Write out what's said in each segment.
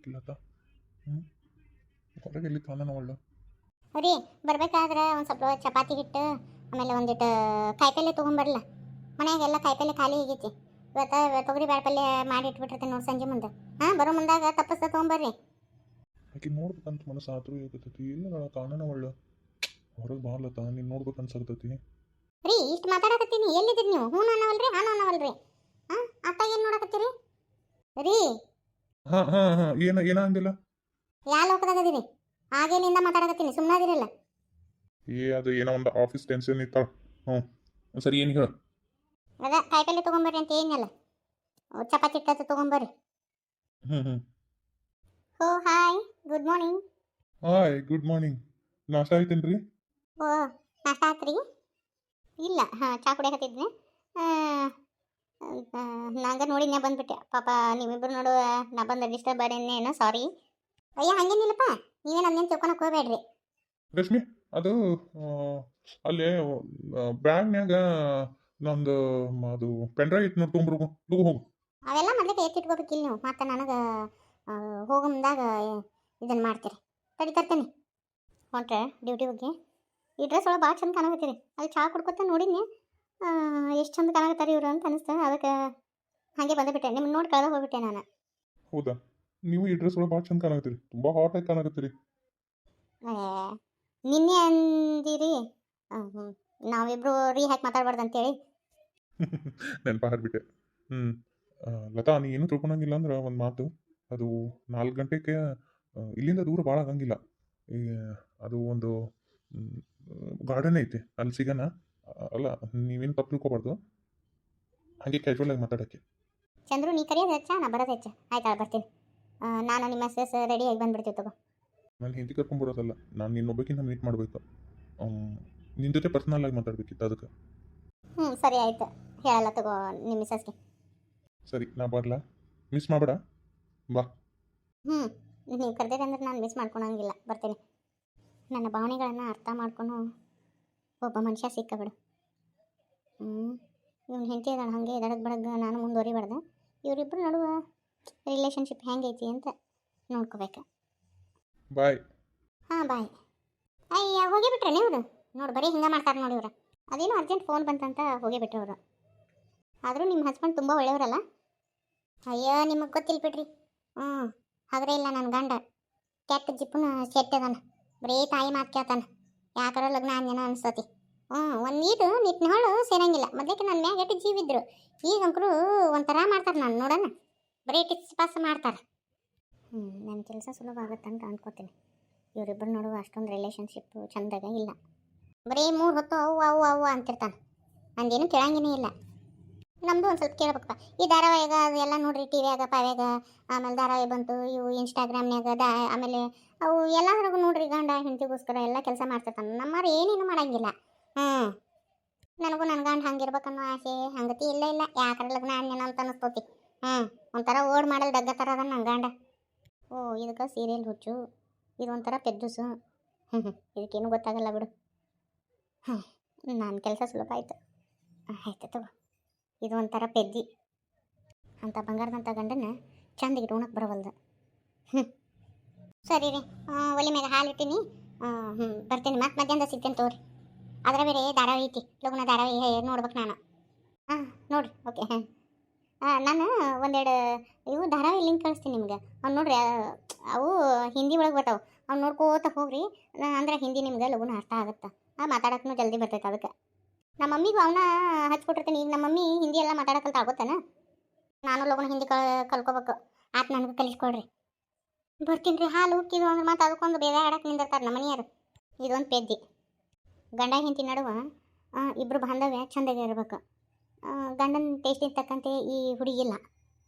ಬರ್ಲಿಕ್ಕಿಲ್ಲತ್ತ. ಹ್ಞೂ ಹೊರಗೆ ಎಲ್ಲಿ ಕಾಣನ ಒಳ್ಳೆ. ರೀ ಬರ್ಬೇಕಾದ್ರೆ ಒಂದು ಸ್ವಲ್ಪ ಚಪಾತಿ ಹಿಟ್ಟು ಆಮೇಲೆ ಒಂದಿಟ್ಟು ಕಾಯಿಪಲ್ಲೆ ತೊಗೊಂಬರಲ್ಲ. ಮನ್ಯಾಗೆಲ್ಲ ಕಾಯಿಪಲ್ಲೆ ಖಾಲಿ ಆಗೈತಿ. ಇವತ್ತು ತೊಗರಿ ಬೇಳೆ ಪಲ್ಯ ಮಾಡಿ ಇಟ್ಬಿಟ್ಟಿರ್ತೀನಿ ನೋಡಿ ಸಂಜೆ ಮುಂದೆ. ಹಾಂ ಬರೋ ಮುಂದಾಗ ತಪ್ಪಸ್ತ ತೊಗೊಂಬರ್ರಿ. ಆಕೆ ನೋಡ್ಬೇಕಂತ ಮನಸ್ಸು ಆದರೂ ಆಗತೈತಿ. ಇಲ್ಲ ಕಾಣನ ಒಳ್ಳೆ ಹೊರಗೆ ಬಾರ್ಲತ್ತ. ನೀನು ನೋಡ್ಬೇಕು ಅನ್ಸಕತ್ತೈತಿ. ರೀ ಇಷ್ಟು ಮಾತಾಡಕತ್ತೀನಿ, ಎಲ್ಲಿದ್ದೀರಿ ನೀವು? ಹ್ಞೂ ಅನ್ನವಲ್ರಿ ಹಾಂ ಅನ್ನವಲ್ರಿ. ಹಾಂ ಅತ್ತ ಏನು ನೋಡಕತ್ತೀರಿ ರೀ? ಹಾಂ ಹಾಂ ಹಾಂ ಏನ ಅಂದಿಲ್ಲ. ಯಾವ ಲೋಕದಾಗದಿರಿ? ಆಗೇನಿಂದ ಮಾತಾಡಕತ್ತೀನಿ, ಸುಮ್ಮನಾದಿರಲ್ಲ. ಅದು ಏನೋ ಒಂದು ಆಫೀಸ್ ಟೆನ್ಷನ್ ಇತ್ತಾಳ. ಹ್ಞೂ ಸರಿ ಏನು ಹೇಳು. ಅದ ಕಾಯಿಪಲ್ಲೆ ತೊಗೊಂಬರ್ರಿ ಅಂತ ಏನಲ್ಲ, ಚಪಾತಿ ಹಿಟ್ಟು ತೊಗೊಂಬರ್ರಿ. ಹ್ಞೂ ಓ hi good morning. Hi good morning. ನಾಷ್ಟ ಆಯ್ತೇನ್ರಿ? ಓ ನಾಷ್ಟ ಆತ್ರಿ? ಇಲ್ಲ ಹಾಂ ಚಾ ಕುಡಿಯಕತ್ತಿದ್ದೆ. ನಂಗೆ ನೋಡಿ ನಾ ಬಂದ್ಬಿಟ್ಟೆ. ಪಾಪ ನೀವಿಬ್ಬರು ನೋಡು, ನಾ ಬಂದು ಡಿಸ್ಟರ್ಬ್ ಏನೋ ಸಾರಿ. ಅಯ್ಯ ಹಂಗೇನಿಲ್ಲಪ್ಪ, ನೀವೇನು ಅದನ್ನೇನು ತಿಳ್ಕೊಳಕ್ಕೆ ಹೋಗ್ಬೇಡ್ರಿ. ರಶ್ಮಿ ಅದು ಅಲ್ಲಿ ಬ್ಯಾಗ್ನ್ಯಾಗ ನಂದು ಅದು ಪೆನ್ಡ್ರೈವ್ ಇತ್ತು ನೋಡಿ, ತೊಗೊಂಬರ್ಗು ಹೋಗು. ಅವೆಲ್ಲ ಮೊದಲೇ ಎತ್ತಿಟ್ಕೋಬೇಕಿಲ್ಲ ನೀವು, ಮತ್ತೆ ನನಗೆ ಹೋಗೋ ಮುಂದಾಗ ಇದನ್ನು ಮಾಡ್ತೀರಿ. ತಡಿ ತರ್ತೇನೆ. ಹೊಂಟ್ರೆ ಡ್ಯೂಟಿ ಹೋಗಿ ಈ ಡ್ರೆಸ್ ಒಳಗೆ ಭಾಳ ಚಂದ ಕಾಣಕತ್ತೀರಿ. ಅಲ್ಲಿ ಚಹಾ ಕುಡ್ಕೊತ ನೋಡಿದ್ನಿ, ಎಷ್ಟು ಚಂದ ಕಾಣಕತ್ತಾರೆ ಇವರು ಅಂತ ಅನಿಸ್ತು. ಅದಕ್ಕೆ ಹಾಗೆ ಬಂದುಬಿಟ್ಟೆ. ನಿಮ್ಗೆ ನೋಡಿ ಕಳೆದ ಹೋಗ್ಬಿಟ್ಟೆ ನಾನು. ಹೌದಾ? ನೀವು ಈ ಡ್ರೆಸ್ ಒಳಗೆ ಭಾಳ ಚಂದ ಕಾಣಕತ್ತೀರಿ, ತುಂಬ ಹಾಟ್ ಆಗಿ ಕಾಣಕತ್ತೀರಿ. ನಿನ್ನೆ ಅಂದಿರಿ ನಾವಿಬ್ರು ರೀ ಹಾಕಿ ಮಾತಾಡ್ಬಾರ್ದು ಅಂತೇಳಿ. ನೆನಪ ಹಾರ್ಬಿಟ್ಟೆ. ಲತಾ, ನೀ ಏನೂ ತಿಳ್ಕೊಳಂಗಿಲ್ಲ ಅಂದ್ರೆ ಒಂದು ಮಾತು. ಅದು 4 ಗಂಟೆಗೆ ಇಲ್ಲಿಂದ ದೂರ ಭಾಳ ಆಗಂಗಿಲ್ಲ. ಅದು ಒಂದು ಗಾರ್ಡನ್ ಐತಿ, ಅಲ್ಲಿ ಸಿಗೋಣ. ಅಲ್ಲ ನೀವೇನು ತಪ್ಪು ತಿಳ್ಕೊಬಾರ್ದು, ಹಾಗೆ ಕ್ಯಾಶುವಲ್ ಆಗಿ ಮಾತಾಡೋಕ್ಕೆ. ಚಂದ್ರು ನೀ ಕರೆಯೋದು ಹೆಚ್ಚ, ನಾ ಬರೋದು ಹೆಚ್ಚ. ಆಯ್ತಾ ಬರ್ತೀನಿ. ನಾನು ನಿಮ್ಮ ಮೆಸೇಜ್ ರೆಡಿಯಾಗಿ ಬಂದುಬಿಡ್ತೀವಿ ತಗೋ. ನಾನು ಹಿಂದಿ ಕರ್ಕೊಂಬರೋದಲ್ಲ, ನಾನು ನಿನ್ನೊಬ್ಬಕ್ಕಿಂತ ಮೀಟ್ ಮಾಡಬೇಕು. ನಿನ್ನ ಜೊತೆ ಪರ್ಸ್ನಲ್ ಆಗಿ ಮಾತಾಡಬೇಕಿತ್ತು ಅದಕ್ಕೆ. ಸರಿ ಆಯ್ತು, ಹೇಳಲ್ಲ ತಗೋ ನಿಮ್ಮ ಮಿಸಸ್ಗೆ. ಸರಿ ನಾ ಬರಲಾ? ಮಿಸ್ ಮಾಡಬೇಡ, ಬಾ. ನೀವು ಕರೆದಿರಿ ಅಂದ್ರೆ ನಾನು ಮಿಸ್ ಮಾಡ್ಕೊಳಂಗಿಲ್ಲ, ಬರ್ತೀನಿ. ನನ್ನ ಭಾವನೆಗಳನ್ನು ಅರ್ಥ ಮಾಡ್ಕೊಂಡು ಒಬ್ಬ ಮನುಷ್ಯ ಸಿಕ್ಕಬಿಡು. ಇವ್ನು ಹೆಂಡತಿ ಇದ್ದಾಳೆ ಹಾಗೆ ಎದಡಕ್ಕೆ ಬಡಗ್ಗೆ ನಾನು ಮುಂದುವರಿಬಾರ್ದು. ಇವರಿಬ್ಬರು ನಡುವೆ ರಿಲೇಷನ್ಶಿಪ್ ಹೆಂಗೈತಿ ಅಂತ ನೋಡ್ಕೋಬೇಕು. ಬಾಯ್. ಹಾಂ ಬಾಯ್. ಅಯ್ಯ ಹೋಗಿಬಿಟ್ರೆ ನೀವು? ನೋಡಿ ಬರೀ ಹಿಂಗೆ ಮಾಡ್ತಾರೆ ನೋಡಿ ಇವ್ರು. ಅದೇನೋ ಅರ್ಜೆಂಟ್ ಫೋನ್ ಬಂತಂತ ಹೋಗಿಬಿಟ್ರು ಅವರು. ಆದರೂ ನಿಮ್ಮ ಹಸ್ಬೆಂಡ್ ತುಂಬ ಒಳ್ಳೆಯವರಲ್ಲ. ಅಯ್ಯೋ ನಿಮಗೆ ಗೊತ್ತಿಲ್ಲ ಬಿಡ್ರಿ. ಹಾಗರೆ ಇಲ್ಲ ನನ್ನ ಗಂಡ ಕೆಟ್ಟ ಜಿಪ್ಪನ ಕೆಟ್ಟದಾನ, ಬರೀ ತಾಯಿ ಮಾತು ಕೇಳ್ತಾನೆ. ಯಾಕಾರೋ ಲಗ್ನ ಅಂಜನ ಅನಿಸ್ತತಿ. ಒಂದು ನಿಟ್ಟಿನ ಹಾಳು ಸೇರಂಗಿಲ್ಲ. ಮೊದಲಕ್ಕೆ ನನ್ನ ಮ್ಯಾಗ ಎಷ್ಟು ಜೀವಿದ್ರು, ಈಗ ಅಂಕರು ಒಂಥರ ಮಾಡ್ತಾರೆ. ನಾನು ನೋಡೋಣ ಬರೀ ಟಿಪ್ಸ್ ಪಾಸ್ ಮಾಡ್ತಾರೆ. ನನ್ನ ಕೆಲಸ ಸುಲಭ ಆಗುತ್ತಂತ ಅನ್ಕೋತೀನಿ. ಇವರಿಬ್ಬರು ನೋಡುವ ಅಷ್ಟೊಂದು ರಿಲೇಷನ್ಶಿಪ್ಪು ಚಂದಾಗ ಇಲ್ಲ. ಬರೀ 3 ಹೊತ್ತು ಅವು ಅವು ಅವು ಅಂತಿರ್ತಾನೆ, ನಂದೇನು ಕೇಳಂಗೇ ಇಲ್ಲ. ನಮ್ಮದು ಒಂದು ಸ್ವಲ್ಪ ಕೇಳ್ಬೇಕಪ್ಪ. ಈ ಧಾರಾವಾಹಿಗ ಅದು ಎಲ್ಲ ನೋಡ್ರಿ, ಟಿ ವಿಯಾಗ ಪಾವ್ಯಾಗ, ಆಮೇಲೆ ಧಾರಾವಾಹಿ ಬಂತು ಇವು ಇನ್ಸ್ಟಾಗ್ರಾಮ್ನಾಗ ಆಮೇಲೆ ಅವು ಎಲ್ಲದ್ರಾಗೂ ನೋಡ್ರಿ ಗಂಡ ಹೆಂಡತಿಗೋಸ್ಕರ ಎಲ್ಲ ಕೆಲಸ ಮಾಡ್ತಿರ್ತಾನೆ. ನಮ್ಮವ್ರು ಏನೇನು ಮಾಡೋಂಗಿಲ್ಲ. ನನಗೂ ನನ್ನ ಗಂಡ ಹಂಗಿರ್ಬೇಕನ್ನೋ ಆಸೆ ಹಂಗತಿ ಇಲ್ಲ ಇಲ್ಲ. ಯಾಕಂದ್ರೆ ಲಗ್ನ ಅನ್ಯನ ಅಂತ ಅನಿಸ್ತತಿ. ಒಂಥರ ಓಡ್ ಮಾಡಲ್ ಡಗ್ಗ ಥರ ಅದ ನನ್ನ ಗಂಡ. ಇದಕ್ಕೆ ಸೀರಿಯಲ್ ಹುಚ್ಚು, ಇದು ಒಂಥರ ಪೆದ್ದುಸು. ಇದಕ್ಕೇನು ಗೊತ್ತಾಗಲ್ಲ ಬಿಡು. ನನ್ನ ಕೆಲಸ ಸುಲಭ ಆಯ್ತು. ಆಯ್ತು ತಗೋ. ಇದು ಒಂಥರ ಪೆದ್ದಿ ಅಂತ ಬಂಗಾರದಂಥ ಗಂಡನ ಚಂದ ಇಟ್ಕೊಳಕ್ಕೆ ಬರವಲ್ದು. ಸರಿ ರೀ, ಒಲೆ ಮೇಲೆ ಹಾಲು ಇಟ್ಟೀನಿ. ಬರ್ತೀನಿ, ಮತ್ತೆ ಮಧ್ಯಾಹ್ನ ಸಿಗ್ತೇನೆ ತೋರಿ. ಅದರ ಬೇರೆ ಧಾರಾವಾಹಿ ಐತಿ, ಲಗುನ ಧಾರಾವಾಹಿ ನೋಡ್ಬೇಕು ನಾನು. ನೋಡಿರಿ ಓಕೆ. ನಾನು ಒಂದೆರಡು ಇವು ಧಾರಾವಾಹಿ ಲಿಂಕ್ ಕಳಿಸ್ತೀನಿ ನಿಮ್ಗೆ. ಅವ್ನು ನೋಡ್ರಿ, ಅವು ಹಿಂದಿ ಒಳಗೆ ಬರ್ತಾವೆ. ಅವ್ನು ನೋಡ್ಕೋತ ಹೋಗ್ರಿ, ಅಂದ್ರೆ ಹಿಂದಿ ನಿಮ್ಗೆ ಲಗುನ ಅರ್ಥ ಆಗುತ್ತೆ. ಮಾತಾಡೋಕ್ಕೂ ಜಲ್ದಿ ಬರ್ತೈತೆ. ಅದಕ್ಕೆ ನಮ್ಮ ಮಮ್ಮಿಗೂ ಅವನ್ನ ಹಚ್ಕೊಟ್ಟಿರ್ತೀನಿ. ಈಗ ನಮ್ಮ ಮಮ್ಮಿ ಹಿಂದಿ ಎಲ್ಲ ಮಾತಾಡೋಕಲ್ತ ಆಗುತ್ತಾನ. ನಾನು ಲಗುನ ಹಿಂದಿ ಕಲ್ಕೋಬೇಕು. ಆತ ನನಗೂ ಕಲಿಸ್ಕೊಡ್ರಿ. ಬರ್ತೀನಿ ರೀ. ಹಾಲು ಉಕ್ಕಿದು ಅಂದ್ರೆ ಮತ್ತೆ ಅದಕ್ಕೊಂದು ಬೇರೆ ಆಡಕ್ಕೆ ನಿಂದಿರ್ತಾರೆ ನಮ್ಮ ಮನೆಯವರು. ಇದೊಂದು ಪೆದ್ದಿ. ಗಂಡ ಹೆಂಡತಿ ನಡುವ ಇಬ್ಬರು ಬಾಂಧವ್ಯ ಚಂದಾಗಿ ಇರಬೇಕು. ಗಂಡನ ಟೇಸ್ಟಿಗೆ ತಕ್ಕಂತೆ ಈ ಹುಡುಗಿಲ್ಲ.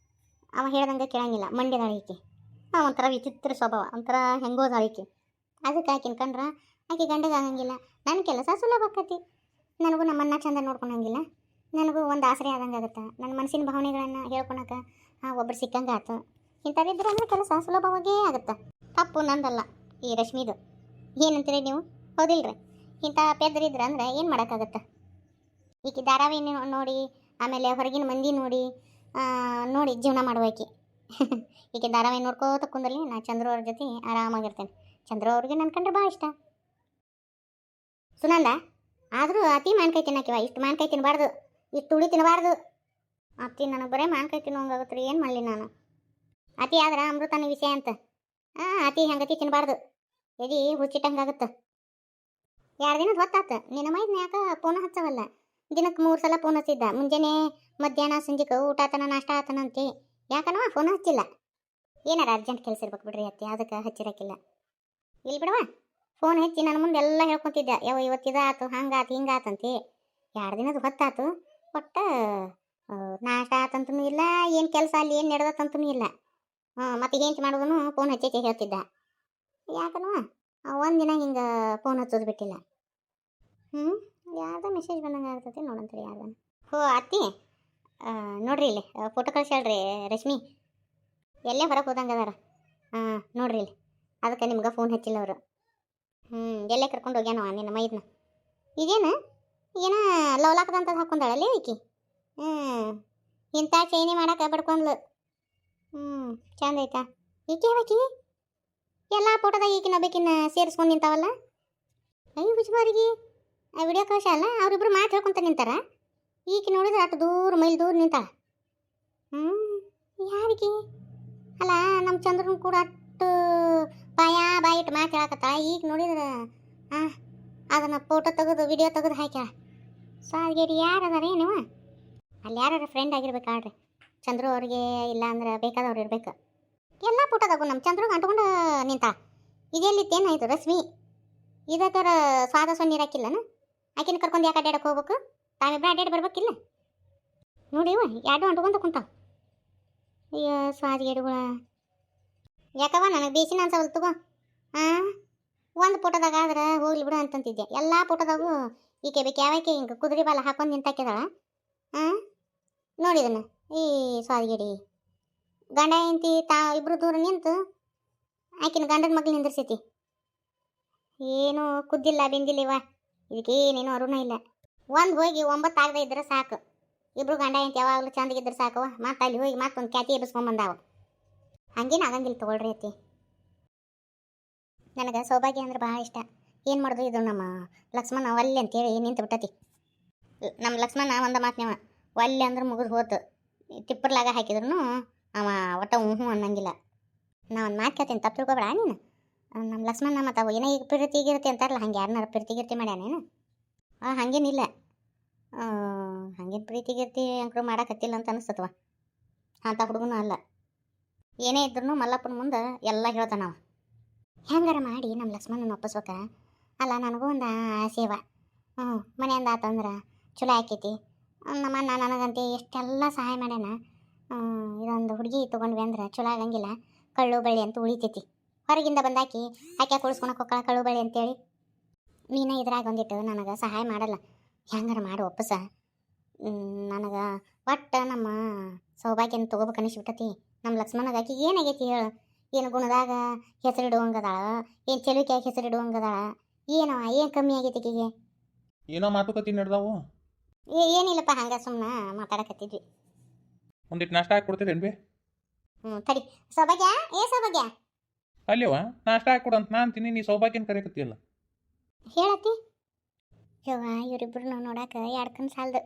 ಅವ ಹೇಳ್ದಂಗೆ ಕೇಳಂಗಿಲ್ಲ, ಮಂಡ್ಯದಾಳಿಕೆ. ಒಂಥರ ವಿಚಿತ್ರ ಸ್ವಭಾವ, ಒಂಥರ ಹೆಂಗೋದಾಳಿಕೆ. ಅದಕ್ಕೆ ಆಕಿನ ಕಂಡ್ರೆ ಆಕೆ ಗಂಡಗೆ ಆಗಂಗಿಲ್ಲ. ನನ್ನ ಕೆಲಸ ಸುಲಭ ಆಕತಿ. ನನಗೂ ನಮ್ಮನ್ನ ಚಂದ ನೋಡ್ಕೊಳಂಗಿಲ್ಲ. ನನಗೂ ಒಂದು ಆಸರೆ ಆದಂಗೆ ಆಗುತ್ತೆ. ನನ್ನ ಮನಸ್ಸಿನ ಭಾವನೆಗಳನ್ನು ಹೇಳ್ಕೊಳಕ್ಕೆ ಒಬ್ಬರು ಸಿಕ್ಕಂಗೆ ಆಯ್ತು. ಇಂಥವ್ರಿದ್ರೆ ಅಂದರೆ ಕೆಲಸ ಸುಲಭವಾಗೇ ಆಗುತ್ತೆ. ತಪ್ಪು ನಂದಲ್ಲ, ಈ ರಶ್ಮಿದು. ಏನಂತೀರಿ ನೀವು? ಹೌದಿಲ್ರಿ? ಇಂಥ ಪೆದ್ರಿದ್ರೆ ಅಂದರೆ ಏನು ಮಾಡೋಕ್ಕಾಗತ್ತೆ? ಈಕೆ ಧಾರಾವಾಹಿ ನೋಡಿ, ಆಮೇಲೆ ಹೊರಗಿನ ಮಂದಿ ನೋಡಿ ಜೀವನ ಮಾಡುವಾಕಿ. ಈಗ ಧಾರಾವಾಹಿ ನೋಡ್ಕೋತ ಕುಂದರ್ಲಿ, ನಾ ಚಂದ್ರು ಅವ್ರ ಜೊತೆ ಆರಾಮಾಗಿರ್ತೇನೆ. ಚಂದ್ರು ಅವ್ರಿಗೆ ನನ್ನ ಕಂಡ್ರೆ ಭಾಳ ಇಷ್ಟ. ಸುನಂದ, ಆದರೂ ಅತಿ ಮಾನ್ಕಾಯಿ ತಿನ್ನಕಿವ, ಇಷ್ಟು ಮಾನ್ಕಾಯಿ ತಿನ್ನಬಾರ್ದು, ಇಷ್ಟು ಹುಳಿ ತಿನ್ನಬಾರ್ದು. ಅತ್ತಿ ನನಗೆ ಬರೀ ಮಾನ್ಕಾಯಿ ತಿನ್ನುವಂಗಾಗತ್ತೆ ರೀ, ಏನು ಮಾಡಲಿ ನಾನು. ಅತಿ ಆದ್ರೆ ಅಮೃತನ ವಿಷಯ ಅಂತ. ಅತಿ ಹೆಂಗತಿ ತಿನ್ನಬಾರ್ದು, ಎದಿ ಹುಚ್ಚಿಟ್ಟಂಗಾಗತ್ತೆ. 2 ದಿನದ ಹೊತ್ತಾತ ನಿನ್ನ ಮೈದ್ನ ಯಾಕ ಫೋನ್ ಹಚ್ಚವಲ್ಲ. ದಿನಕ್ಕೆ 3 ಸಲ ಫೋನ್ ಹಚ್ಚಿದ್ದ, ಮುಂಜಾನೆ ಮಧ್ಯಾಹ್ನ ಸಂಜೆಗೆ ಊಟ ಆತನ ನಾಷ್ಟ ಆತನಂತೆ. ಯಾಕನವ ಫೋನ್ ಹಚ್ಚಿಲ್ಲ? ಏನಾರ ಅರ್ಜೆಂಟ್ ಕೆಲಸ ಇರ್ಬೇಕು ಬಿಡ್ರಿ ಅತ್ತಿ, ಅದಕ್ಕೆ ಹಚ್ಚಿರಕ್ಕಿಲ್ಲ. ಇಲ್ಲಿ ಬಿಡವ, ಫೋನ್ ಹಚ್ಚಿ ನನ್ನ ಮುಂದೆ ಎಲ್ಲ ಹೇಳ್ಕೊತಿದ್ದೆ, ಯಾವ ಇವತ್ತಿದಾತು ಹಂಗಾತು ಹಿಂಗಾತಂತೆ. 2 ದಿನದ ಹೊತ್ತಾತು, ಒಟ್ಟು ನಾಷ್ಟ ಆತಂತೂ ಇಲ್ಲ, ಏನು ಕೆಲಸ ಅಲ್ಲಿ ಏನು ನಡೆದತ್ತಂತೂ ಇಲ್ಲ. ಮತ್ತೆ ಏನು ಮಾಡೋದನ್ನು ಫೋನ್ ಹಚ್ಚಿ ಹೇಳ್ತಿದ್ದ. ಯಾಕನವ ಒಂದಿನ ಹಿಂಗೆ ಫೋನ್ ಹಚ್ಚೋದು ಬಿಟ್ಟಿಲ್ಲ. ಯಾರ್ದ ಮೆಸೇಜ್ ಬಂದಂಗೆ ಆಗ್ತೈತಿ ನೋಡಂತ್ರಿ ಯಾರ್ದ. ಅತ್ತಿ, ನೋಡ್ರಿ ಇಲ್ಲಿ ಫೋಟೋ ಕಳ್ಸ್ಯಾಳ್ರಿ ರಶ್ಮಿ, ಎಲ್ಲೇ ಹೊರಗೆ ಹೋದಂಗೆ ಅದಾರ. ನೋಡ್ರಿ ಇಲ್ಲಿ, ಅದಕ್ಕೆ ನಿಮ್ಗೆ ಫೋನ್ ಹಚ್ಚಿಲ್ಲ ಅವರು. ಎಲ್ಲೇ ಕರ್ಕೊಂಡು ಹೋಗ್ಯಾನವ ನಿನ್ನ ಮೈದ್ನ. ಇದೇನು ಏನ ಲವ್ಲಾಕದಂಥದ್ದು ಹಾಕೊಂಡಾಳಲ್ಲೇ ಈಕಿ. ಇಂಥ ಚೈನಿ ಮಾಡಕ್ಕೆ ಬಡ್ಕೊಂಡ್ಲು. ಚಂದ ಐತಾ ಈಕೆ ಯಾವಾಕಿ? ಎಲ್ಲ ಫೋಟೋದಾಗ ಈಕಿನ ಬೇಕಿನ ಸೇರಿಸ್ಕೊಂಡು ನಿಂತಾವಲ್ಲ. ಅಯ್ಯೋ ಹುಚ್ಚುಮಾರಿಗೆ, ಆ ವಿಡಿಯೋ ಕಳ್ಸ ಅಲ್ಲ, ಅವರಿಬ್ರು ಮಾತು ಹೇಳ್ಕೊಂತ ನಿಂತಾರ. ಈಕೆ ನೋಡಿದ್ರೆ ಅಷ್ಟು ದೂರ ಮೈಲ್ ದೂರ ನಿಂತಾಳ. ಯಾರಿಗೆ ಅಲ್ಲ, ನಮ್ಮ ಚಂದ್ರನ ಕೂಡ ಅಷ್ಟು ಬಾಯಿ ಇಟ್ಟು ಮಾತು ಹೇಳಕತ್ತಾಳ. ಈಗ ನೋಡಿದ್ರೆ ಅದನ್ನು ಫೋಟೋ ತೆಗೆದು ವಿಡಿಯೋ ತೆಗೆದು ಹಾಕ್ಯಾಳ. ಸಾಗೇರಿ ಯಾರು ಅದಾರ ನೀವು? ಅಲ್ಲಿ ಯಾರು ಫ್ರೆಂಡ್ ಆಗಿರ್ಬೇಕಾಳ್ರಿ ಚಂದ್ರು ಅವ್ರಿಗೆ, ಇಲ್ಲ ಅಂದ್ರೆ ಬೇಕಾದವ್ರು ಇರ್ಬೇಕು. ಎಲ್ಲ ಫೋಟೋದಾಗು ನಮ್ಮ ಚಂದ್ರಿಗೆ ಅಂಟ್ಕೊಂಡು ನಿಂತಾಳ. ಇದೆಲ್ಲಿತ್ತೇನಾಯ್ತು ರಶ್ಮಿ? ಇದಕ್ಕಾರ ಸ್ವಾದ ಸೊನ್ನಿರಾಕಿಲ್ಲನ? ಆಕಿನ ಕರ್ಕೊಂಡು ಯಾಕೆ ಅಡ್ಡಾಡಕ್ಕೆ ಹೋಗ್ಬೇಕು? ತಾವಿಬ್ರು ಅಡ್ಡಾಡಿ ಬರ್ಬೇಕಿಲ್ಲ? ನೋಡಿ ಇವ ಎರಡು ಅಂಟ್ಕೊಂತ ಕುಂತಾವ. ಅಯ್ಯೋ ಸ್ವಾದಿಗೇಡುಗಳ, ಯಾಕವ ನನಗೆ ಬೇಸಿನ ಅನ್ಸವಲ್ ತಗೋ. ಒಂದು ಫೋಟೋದಾಗ ಆದ್ರೆ ಹೋಗ್ಲಿ ಬಿಡು ಅಂತಂತಿದ್ದೆ. ಎಲ್ಲ ಫೋಟೋದಾಗೂ ಈಕೆ ಬೇಕು ಯಾವಕ್ಕೆ ಹಿಂಗೆ ಕುದುರೆ ಬಾಲ ಹಾಕೊಂಡು ನಿಂತಾಕಿದಾಳ. ನೋಡಿದನ ಈ ಸ್ವಾದಿಗೇಡಿ ಗಂಡ ಹೆಂಡತಿ ಇಬ್ರು ದೂರ ನಿಂತು ಆಕಿನ ಗಂಡನ ಮಗ್ಳು ನಿಂದಿರ್ಸೈತಿ. ಏನೂ ಕುದ್ದಿಲ್ಲ ಬಿಂದಿಲ್ಲ ಇವ, ಇದಕ್ಕೇನೇನು ಅರುಣ ಇಲ್ಲ. ಒಂದು ಹೋಗಿ 9 ಆಗದೆ ಇದ್ರೆ ಸಾಕು. ಇಬ್ರು ಗಂಡ ಹೆಂಡತಿ ಯಾವಾಗಲೂ ಚಂದಿಗಿದ್ರೆ ಸಾಕವ. ಮತ್ತೆ ಅಲ್ಲಿ ಹೋಗಿ ಮತ್ತೊಂದು ಕ್ಯಾತಿ ಎಬ್ಬಿಸ್ಕೊಂಬಂದಾವ. ಹಂಗೇನು ಆಗಂಗಿಲ್ಲ ತಗೊಳ್ರಿ ಅತ್ತಿ. ನನಗೆ ಸೌಭಾಗ್ಯ ಅಂದ್ರೆ ಭಾಳ ಇಷ್ಟ. ಏನು ಮಾಡೋದು, ಇದು ನಮ್ಮ ಲಕ್ಷ್ಮಣ ಒಲ್ಲೆ ಅಂತೇಳಿ ನಿಂತು ಬಿಟ್ಟತಿ. ನಮ್ಮ ಲಕ್ಷ್ಮಣ ಒಂದು ಮಾತನೇವ, ಒಲ್ಲೆ ಅಂದ್ರೆ ಮುಗಿದು ಹೋತು. ತಿಪ್ಪರ್ಲಾಗ ಹಾಕಿದ್ರು ಅವ ಒಟ್ಟ ಹ್ಞೂ ಅನ್ನಂಗಿಲ್ಲ. ನಾ ಒಂದು ಮಾತು ಕೇಳ್ತೀನಿ, ತಪ್ಪು ತಿಳ್ಕೊಬೇಡ ನೀನು. ನಮ್ಮ ಲಕ್ಷ್ಮಣ ಮತ್ತು ಅವು ಏನೋ ಈಗ ಪ್ರೀತಿಗಿರ್ತಿ ಅಂತಾರಲ್ಲ, ಹಂಗೆ ಯಾರನ್ನಾರ ಪ್ರೀತಿಗಿರ್ತಿ ಮಾಡ್ಯಾನೇನು? ಹಾಗೇನಿಲ್ಲ, ಹಂಗೇನು ಪ್ರೀತಿಗಿರ್ತಿ ಅಂಕರು ಮಾಡಾಕತ್ತಿಲ್ಲ ಅಂತ ಅನಿಸ್ತತ್ವ. ಅಂಥ ಹುಡುಗನೂ ಅಲ್ಲ. ಏನೇ ಇದ್ರೂ ಮಲ್ಲಪ್ಪನ ಮುಂದೆ ಎಲ್ಲ ಹೇಳ್ತಾನವ. ಹೆಂಗಾರ ಮಾಡಿ ನಮ್ಮ ಲಕ್ಷ್ಮಣನ ಒಪ್ಪಿಸ್ಬೇಕ. ಅಲ್ಲ ನನಗೂ ಒಂದು ಆಸೆವ. ಮನೆಯಿಂದ ಆತಂದ್ರೆ ಚಲೋ ಆಕೈತಿ. ನಮ್ಮ ಅಣ್ಣ ನನಗಂತೆ ಎಷ್ಟೆಲ್ಲ ಸಹಾಯ ಮಾಡ್ಯಾನ. ಇದೊಂದು ಹುಡುಗಿ ತೊಗೊಂಡ್ವಿ ಅಂದ್ರೆ ಚಲೋ ಆಗಂಗಿಲ್ಲ, ಕಳ್ಳು ಬಳ್ಳಿ ಅಂತ ಉಳಿತೈತಿ. ಹೊರಗಿಂದ ಬಂದಾಕಿ ಆಕೆ ಕುಳಿಸ್ಕೊಳಕ್ಕೆ ಹೋಗ್ಕಳ ಕಳ್ಳು ಬಳ್ಳಿ ಅಂತೇಳಿ. ನೀನು ಇದ್ರಾಗ ಒಂದಿಟ್ಟು ನನಗೆ ಸಹಾಯ ಮಾಡಲ್ಲ, ಹೆಂಗಾರ ಮಾಡಿ ಒಪ್ಪಸ. ನನಗೆ ಒಟ್ಟು ನಮ್ಮ ಸೌಭಾಗ್ಯನ ತೊಗೋಬೇಕು ಅನಿಸ್ಬಿಟ್ಟತಿ. ನಮ್ಮ ಲಕ್ಷ್ಮಣಗ ಆಕಿ ಏನಾಗೈತಿ ಹೇಳು? ಏನು ಗುಣದಾಗ ಹೆಸರಿಡುವಂಗದಾಳ, ಏನು ಚೆಲುವಿಕೆಯಾಗಿ ಹೆಸರಿಡುವಂಗದಾಳ, ಏನವ ಏನು ಕಮ್ಮಿ ಆಗೈತಿ ಆಕಿಗೆ? ಏನೋ ಮಾತುಕತೆ ನಡೆದಾವು. ಏನಿಲ್ಲಪ್ಪ, ಹಂಗೆ ಸುಮ್ಮನೆ ಮಾತಾಡಕತ್ತಿದ್ವಿ. ಒಂದಿಟ್ಟು ನಾಷ್ಟ ಹಾಕಿ ಕೊಡ್ತೀರೇನು ಬೇ? ತಡಿ ಸೌಭಾಗ್ಯ, ಸೌಭಾಗ್ಯ ಅಲ್ಲಿವ ನಾಷ್ಟ ಹಾಕಿ ಕೊಡಂತ ನಾ ಅಂತೀನಿ, ನೀ ಸೌಭಾಗ್ಯನ ಕರೆಯಕತ್ತಿಯಲ್ಲ. ಹೇಳತ್ತಿ ಯವ್ವ, ಇವರಿಬ್ಬರು ನೋಡಾಕ 2 ಕಣ್ಣು ಸಾಲದು.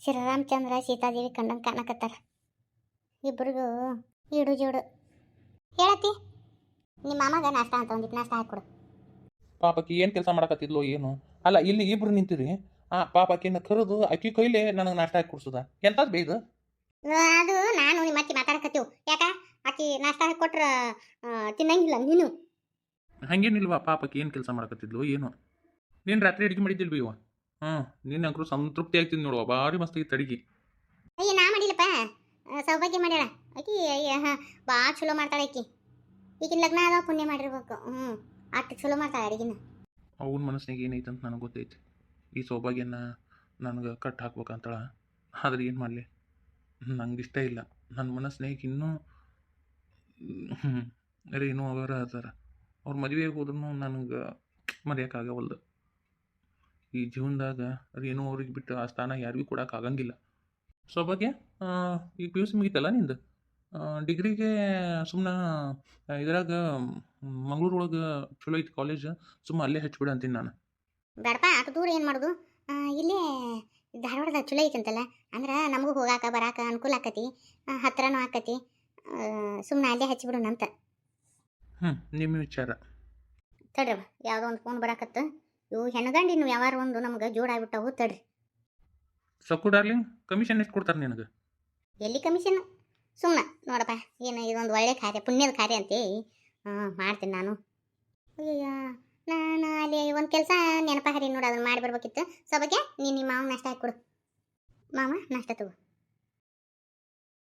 ಶ್ರೀರಾಮಚಂದ್ರ ಸೀತಾದೇವಿ ಕಂಡಂಗೆ ಕಾಣಕತ್ತಾರ. ಇಬ್ಬರಿಗೂ ಈಡು ಜೋಡು. ಹೇಳತ್ತಿ ನಿಮ್ಮ ಮಾಮಗ ನಾಷ್ಟ ಅಂತ ಒಂದಿಟ್ಟು ನಾಷ್ಟ ಹಾಕಿಕೊಡು. ಪಾಪಕ್ಕೆ ಏನು ಕೆಲಸ ಮಾಡಕತ್ತಿದ್ಲೋ ಏನು? ಅಲ್ಲ, ಇಲ್ಲಿ ಇಬ್ರು ನಿಂತಿರಿ, ಪಾಪಕ್ಕಿನ್ನ ಕರೆದು ಅಕ್ಕಿ ಕೈಲೇ ನನಗೆ ನಾಷ್ಟ ಹಾಕಿ ಕೊಡ್ಸೋದ? ಎಂಥದ್ದು ಬೇಯ್ದು ಅದು? ನಾನು ನಿಮ್ಮ ಅತ್ತಿ ಮಾತಾಡಕತ್ತೀವಿ. ಯಾಕ ಆಕಿ ನಾಷ್ಟ ಹಾಕಿಕೊಟ್ರ ತಿನ್ನಂಗಿಲ್ಲ ನೀನು? ಹಂಗೇನಿಲ್ವಾ, ಪಾಪಕ್ಕೆ ಏನು ಕೆಲಸ ಮಾಡಕತ್ತಿದ್ಲು ಏನು? ನೀನು ರಾತ್ರಿ ಅಡುಗೆ ಮಾಡಿದ್ದಿಲ್ಲ ಬಿ ಇವ? ನೀನು ಅಂಕರು ಸಂತೃಪ್ತಿ ಆಗ್ತಿದ್ ನೋಡುವ, ಭಾರಿ ಮಸ್ತ್ ಆಗಿತ್ತು ಅಡುಗೆ. ಅಯ್ಯ ನಾ ಮಾಡಿಲ್ಲಪ್ಪ, ಸೌಭಾಗ್ಯ ಮಾಡ್ಯಾಳ. ಆಕಿ ಭಾಳ ಚಲೋ ಮಾಡ್ತಾಳೆ ಆಕಿ. ಈಗಿನ ಲಗ್ನ ಅದ ಪುಣ್ಯ ಮಾಡಿರ್ಬೇಕು. ಅಷ್ಟು ಚಲೋ ಮಾಡ್ತಾಳೆ ಅಡುಗೆನ. ಅವನ ಮನಸ್ಸಿನಾಗ ಏನೈತೆ ಅಂತ ನನಗೆ ಗೊತ್ತೈತಿ. ಈ ಸೌಭಾಗ್ಯನ ನನಗೆ ಕಟ್ ಹಾಕ್ಬೇಕಂತಳ. ಆದ್ರೆ ಏನು ಮಾಡಲಿ, ನಂಗೆ ಇಷ್ಟ ಇಲ್ಲ. ನನ್ನ ಮನಸ್ಸಿನಾಗ ಇನ್ನೂ ಇನ್ನೂ ಅವರ ಅದಾರ. ಅವ್ರ ಮದುವೆಗೆ ಹೋದ್ರೂ ನನಗೆ ಮರೆಯೋಕ್ಕಾಗವಲ್ದು. ಈ ಜೀವನದಾಗ ರೇಣು ಅವ್ರಿಗೆ ಬಿಟ್ಟು ಆ ಸ್ಥಾನ ಯಾರಿಗೂ ಕೊಡೋಕ್ಕಾಗಂಗಿಲ್ಲ. ಸೌಭಾಗ್ಯ ಈಗ ಪಿ ಯು ಸಿ ಮುಗೀತಲ್ಲ ನಿಂದು ಡಿಗ್ರಿಗೆ ಸುಮ್ಮನೆ ಇದ್ರಾಗ ಮಂಗ್ಳೂರು ಒಳಗೆ ಚಲೋ ಐತಿ ಕಾಲೇಜ್ ಸುಮ್ಮ ಅಲ್ಲೇ ಹಚ್ಬಿಡು ಅಂತೀನಿ ನಾನು. ಬೇಡಪ್ಪ ಅಷ್ಟು ದೂರ ಏನು ಮಾಡೋದು ಇಲ್ಲೇ ಧಾರವಾಡದಾಗ ಚಲೋ ಐತಂತಲ್ಲ ಅಂದ್ರೆ ನಮಗೂ ಹೋಗಾಕ ಬರಾಕ ಅನುಕೂಲ ಆಕತಿ ಹತ್ರನೂ ಆಕತಿ ಸುಮ್ಮನೆ ಅಲ್ಲೇ ಹಚ್ಚಿಬಿಡೋಣಂತ. ನಿಮ್ಮ ವಿಚಾರ. ತಡ್ರವ ಯಾವುದೋ ಒಂದು ಫೋನ್ ಬರಾಕತ್ತು ಇವು ಹೆಣ್ಗಂಡಿನ ವ್ಯವಹಾರ ಒಂದು ನಮ್ಗೆ ಜೋಡಾಗ್ಬಿಟ್ಟವು ತಡ್ರಿ. ಸಕ್ಕು ಡಾರ್ಲಿಂಗ್ ಕಮಿಷನ್ ಎಷ್ಟು ಕೊಡ್ತಾರೆ ನಿನಗೆ? ಎಲ್ಲಿ ಕಮಿಷನ್ ಸುಮ್ಮನೆ ನೋಡಪ್ಪ ಏನು ಇದೊಂದು ಒಳ್ಳೆ ಕಾರ್ಯ ಪುಣ್ಯದ ಕಾರ್ಯ ಅಂತೇ ಮಾಡ್ತೀನಿ ನಾನು. ಅಯ್ಯಯ್ಯ ನಾನು ಅಲ್ಲಿ ಒಂದು ಕೆಲಸ ನೆನಪ ಹರಿ ನೋಡು ಅದನ್ನು ಮಾಡಿ ಬರ್ಬೇಕಿತ್ತು. ಸೊ ಬಗ್ಗೆ ನೀನು ನಿಮ್ಮ ಮಾವ ನಾಷ್ಟ ಹಾಕಿ ಕೊಡು. ಮಾವ ನಾಷ್ಟ ತಗೋ.